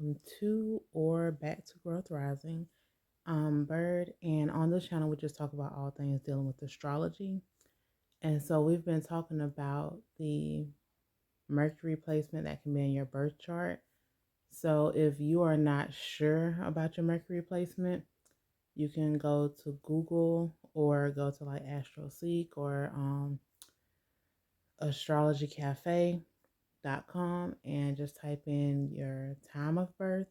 welcome to or back to Growth Rising. Bird, and on this channel, we just talk about all things dealing with astrology. And so we've been talking about the Mercury placement that can be in your birth chart. So if you are not sure about your Mercury placement, you can go to Google or go to like AstroSeek or Astrology Cafe com and just type in your time of birth,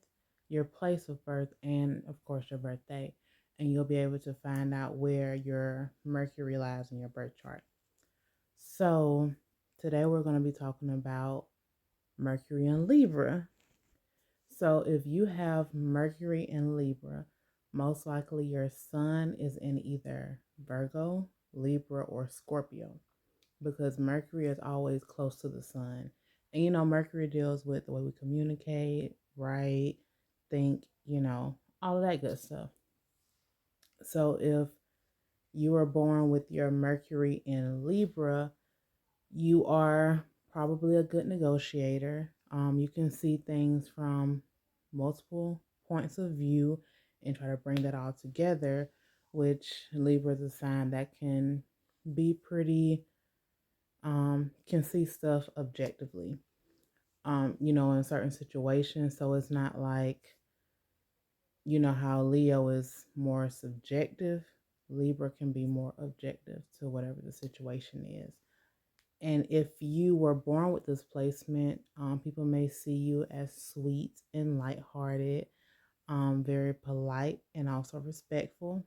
your place of birth, and of course your birthday. And you'll be able to find out where your Mercury lies in your birth chart. So today we're going to be talking about Mercury in Libra. So if you have Mercury in Libra, most likely your sun is in either Virgo, Libra, or Scorpio, because Mercury is always close to the sun. And Mercury deals with the way we communicate, write, think, all of that good stuff. So if you were born with your Mercury in Libra, you are probably a good negotiator. You can see things from multiple points of view and try to bring that all together, which Libra is a sign that can be pretty can see stuff objectively, in certain situations. So it's not like, how Leo is more subjective. Libra can be more objective to whatever the situation is. And if you were born with this placement, people may see you as sweet and lighthearted, very polite and also respectful.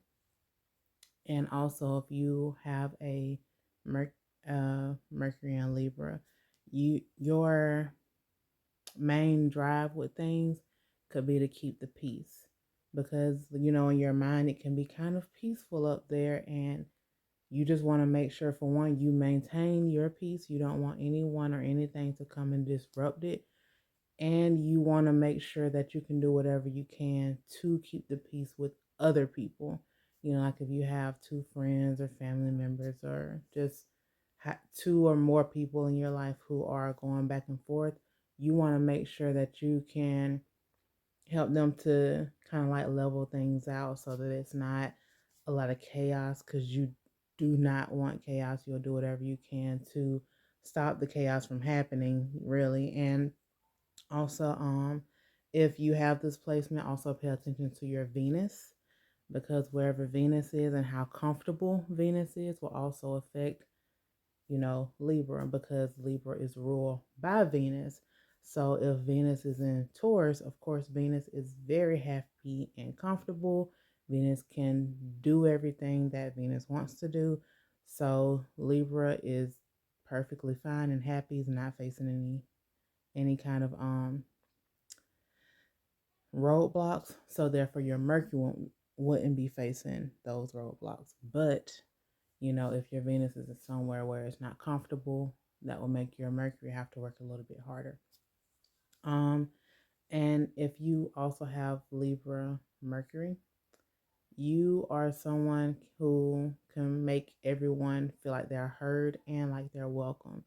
And also, if you have a Mercury and Libra, your main drive with things could be to keep the peace, because in your mind it can be kind of peaceful up there, and you just want to make sure, for one, you maintain your peace. You don't want anyone or anything to come and disrupt it, and you want to make sure that you can do whatever you can to keep the peace with other people. Like if you have two friends or family members, or just two or more people in your life who are going back and forth, you want to make sure that you can help them to kind of like level things out so that it's not a lot of chaos, because you do not want chaos. You'll do whatever you can to stop the chaos from happening, really. And also, if you have this placement, also pay attention to your Venus, because wherever Venus is and how comfortable Venus is will also affect, Libra, because Libra is ruled by Venus. So if Venus is in Taurus, of course, Venus is very happy and comfortable. Venus can do everything that Venus wants to do. So Libra is perfectly fine and happy. He's not facing any kind of roadblocks. So therefore your Mercury wouldn't be facing those roadblocks. But if your Venus is somewhere where it's not comfortable, that will make your Mercury have to work a little bit harder. And if you also have Libra Mercury, you are someone who can make everyone feel like they're heard and like they're welcome.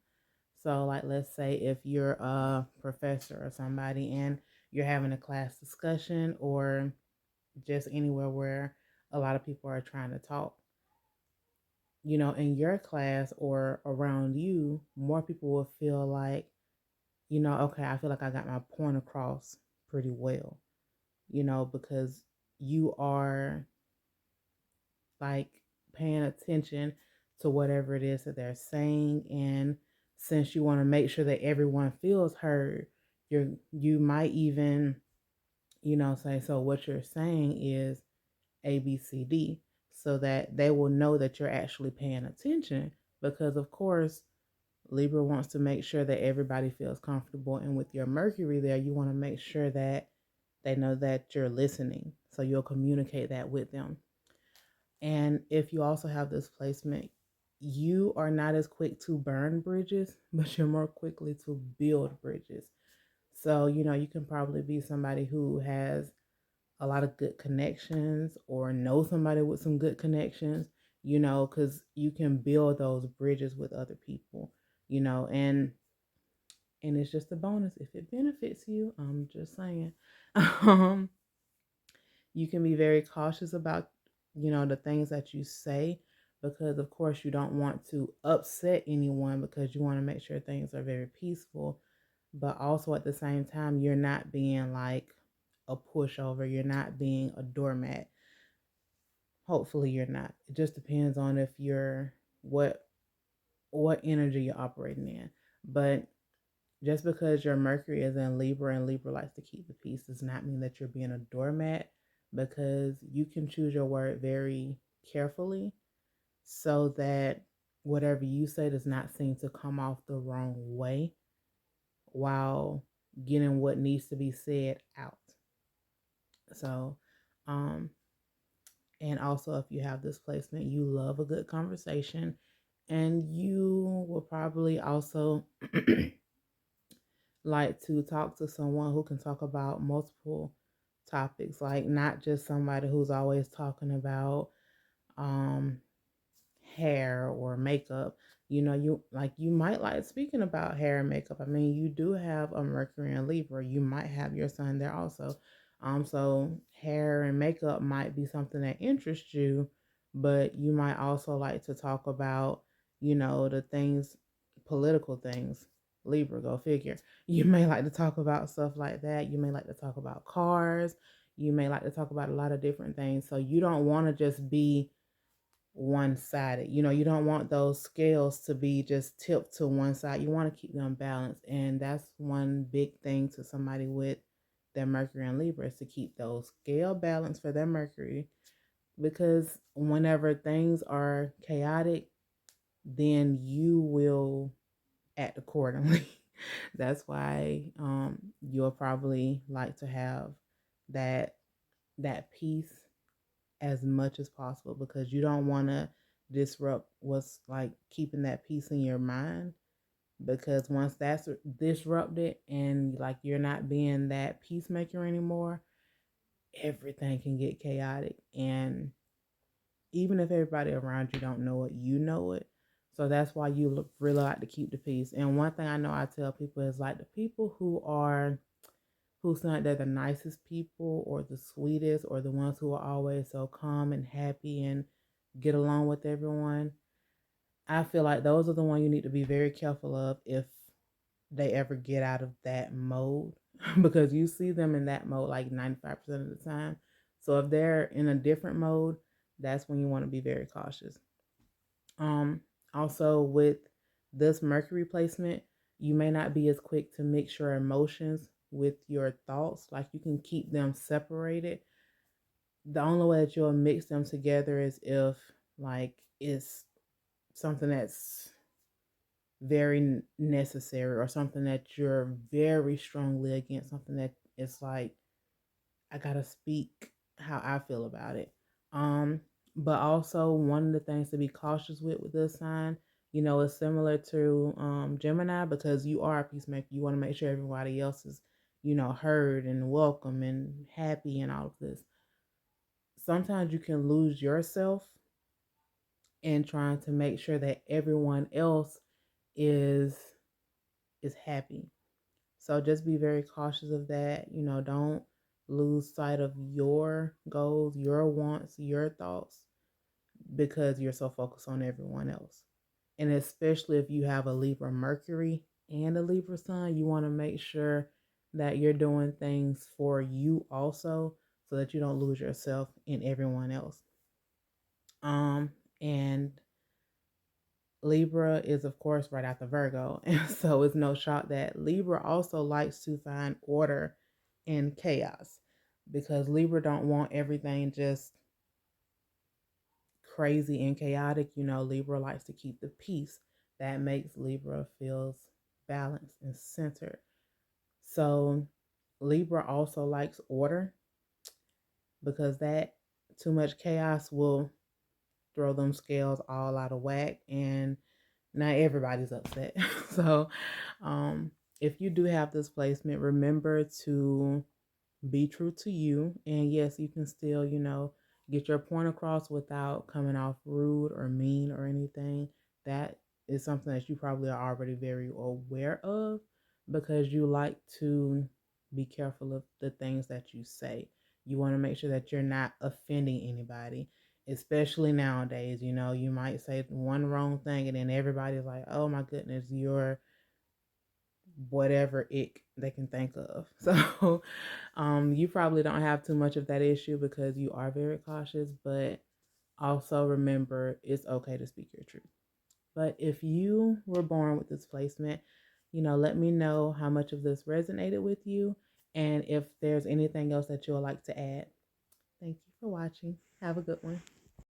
So, like, let's say if you're a professor or somebody and you're having a class discussion, or just anywhere where a lot of people are trying to talk, in your class or around you, more people will feel like, okay, I feel like I got my point across pretty well, because you are like paying attention to whatever it is that they're saying. And since you want to make sure that everyone feels heard, you might even, say, so what you're saying is ABCD, so that they will know that you're actually paying attention. Because of course, Libra wants to make sure that everybody feels comfortable, and with your Mercury there, you want to make sure that they know that you're listening, so you'll communicate that with them. And if you also have this placement, you are not as quick to burn bridges, but you're more quickly to build bridges. So, you can probably be somebody who has a lot of good connections, or know somebody with some good connections, because you can build those bridges with other people, and And it's just a bonus if it benefits you. I'm just saying. Um, you can be very cautious about, the things that you say because, of course, you don't want to upset anyone because you want to make sure things are very peaceful. But also at the same time, you're not being like a pushover, you're not being a doormat. Hopefully, you're not. It just depends on if you're what energy you're operating in. But just because your Mercury is in Libra and Libra likes to keep the peace does not mean that you're being a doormat, because you can choose your word very carefully so that whatever you say does not seem to come off the wrong way while getting what needs to be said out. So, um, and also if you have this placement, you love a good conversation and you will probably also like to talk to someone who can talk about multiple topics, like not just somebody who's always talking about um hair or makeup. You might like speaking about hair and makeup. I mean, you do have a Mercury and Libra. You might have your sun there also. So hair and makeup might be something that interests you, but you might also like to talk about, the things, political things. Libra, go figure. You may like to talk about stuff like that. You may like to talk about cars. You may like to talk about a lot of different things. So you don't want to just be one-sided. You don't want those scales to be just tipped to one side. You want to keep them balanced. And that's one big thing to somebody with their Mercury and Libra, is to keep those scale balanced for their Mercury. Because whenever things are chaotic, then you will act accordingly. That's why you'll probably like to have that peace as much as possible, because you don't want to disrupt what's like keeping that peace in your mind, because once that's disrupted and like you're not being that peacemaker anymore, everything can get chaotic. And even if everybody around you don't know it, you know it. So that's why you really like to keep the peace. And one thing I know I tell people is, like, the people who seem like they're the nicest people or the sweetest or the ones who are always so calm and happy and get along with everyone, I feel like those are the ones you need to be very careful of if they ever get out of that mode, because you see them in that mode like 95% of the time. So if they're in a different mode, that's when you want to be very cautious. Um, Also with this Mercury placement, you may not be as quick to mix your emotions with your thoughts. Like, you can keep them separated. The only way that you'll mix them together is if, like, it's something that's very necessary, or something that you're very strongly against, something that it's like, I gotta speak how I feel about it. Um, but also one of the things to be cautious with this sign, is similar to Gemini, because you are a peacemaker. You want to make sure everybody else is, heard and welcome and happy and all of this. Sometimes you can lose yourself in trying to make sure that everyone else is happy. So just be very cautious of that. Don't lose sight of your goals, your wants, your thoughts, because you're so focused on everyone else. And especially if you have a Libra Mercury and a Libra Sun, you want to make sure that you're doing things for you also, so that you don't lose yourself in everyone else. And Libra is, of course, right after Virgo. And so it's no shock that Libra also likes to find order in chaos, because Libra don't want everything just crazy and chaotic. Libra likes to keep the peace. That makes Libra feels balanced and centered. So Libra also likes order, because that too much chaos will throw them scales all out of whack, and not everybody's upset. So, if you do have this placement, remember to be true to you. And yes, you can still, get your point across without coming off rude or mean or anything. That is something that you probably are already very aware of. because you like to be careful of the things that you say. You want to make sure that you're not offending anybody, especially nowadays. You know, you might say one wrong thing and then everybody's like, oh my goodness, you're whatever ick they can think of. So you probably don't have too much of that issue because you are very cautious, but also remember it's okay to speak your truth. But if you were born with this placement, let me know how much of this resonated with you and if there's anything else that you would like to add. Thank you for watching. Have a good one.